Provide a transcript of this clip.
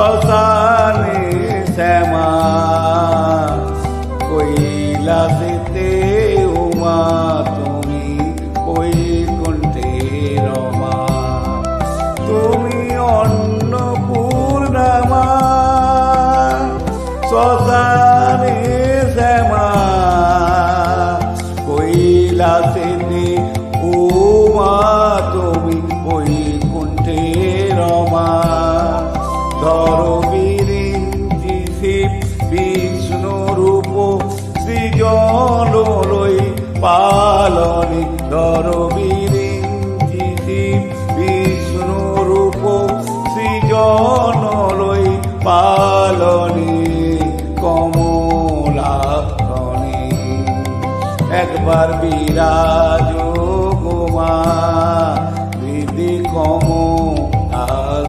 শ্মশানে শ্যামা কৈলাসেতে উমা তুমি বৈকুণ্ঠে রমা তুমি অন্নপূর্ণা মা শ্মশানে শ্যামা কৈলাসেতে উমা তুমি বৈকুণ্ঠে রমা ধরবীরিঞ্চি শিব বিষ্ণু রূপ সৃজন লই পালনে ধরবীরিঞ্চি শিব বিষ্ণু রূপ সৃজন লই পালনে কমলাক্ষণে একবার বিরাজ